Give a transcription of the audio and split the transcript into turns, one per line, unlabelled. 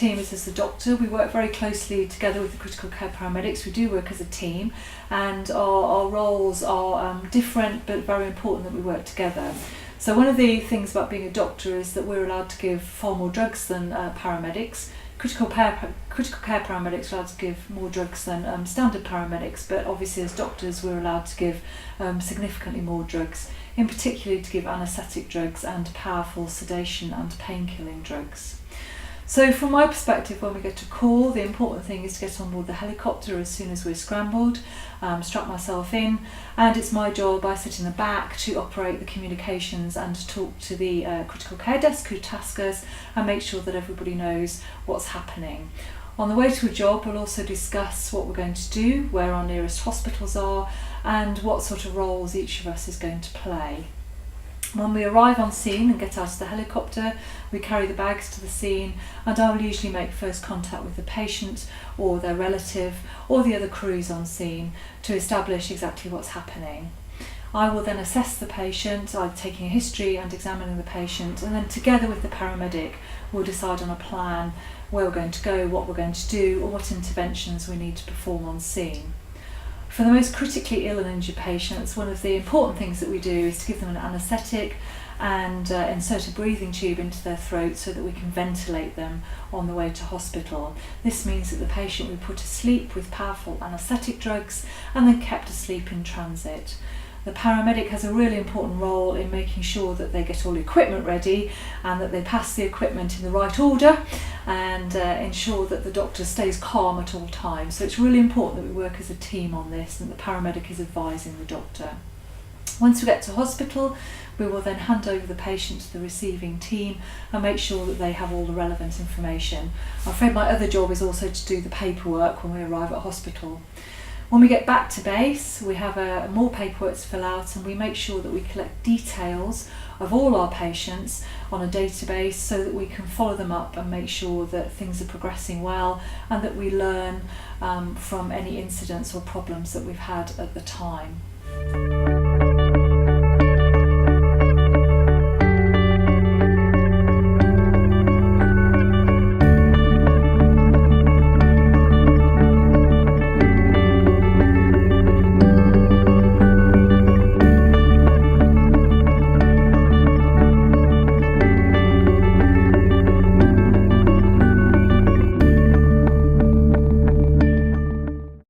team is as the doctor. We work very closely together with the critical care paramedics. We do work as a team, and our roles are different, but very important that we work together. So one of the things about being a doctor is that we're allowed to give far more drugs than paramedics. Critical care paramedics are allowed to give more drugs than standard paramedics, but obviously as doctors we're allowed to give significantly more drugs, in particular to give anaesthetic drugs and powerful sedation and pain-killing drugs. So from my perspective, when we get a call, the important thing is to get on board the helicopter as soon as we're scrambled, strap myself in, and it's my job, I sit in the back to operate the communications and to talk to the critical care desk who task us and make sure that everybody knows what's happening. On the way to a job, we'll also discuss what we're going to do, where our nearest hospitals are, and what sort of roles each of us is going to play. When we arrive on scene and get out of the helicopter, we carry the bags to the scene, and I will usually make first contact with the patient or their relative or the other crews on scene to establish exactly what's happening. I will then assess the patient, either taking a history and examining the patient, and then together with the paramedic we'll decide on a plan, where we're going to go, what we're going to do, or what interventions we need to perform on scene. For the most critically ill and injured patients, one of the important things that we do is to give them an anaesthetic and insert a breathing tube into their throat so that we can ventilate them on the way to hospital. This means that the patient we put to sleep with powerful anaesthetic drugs and then kept asleep in transit. The paramedic has a really important role in making sure that they get all the equipment ready and that they pass the equipment in the right order and ensure that the doctor stays calm at all times. So it's really important that we work as a team on this and the paramedic is advising the doctor. Once we get to hospital, we will then hand over the patient to the receiving team and make sure that they have all the relevant information. I'm afraid my other job is also to do the paperwork when we arrive at hospital. When we get back to base, we have more paperwork to fill out, and we make sure that we collect details of all our patients on a database so that we can follow them up and make sure that things are progressing well and that we learn from any incidents or problems that we've had at the time.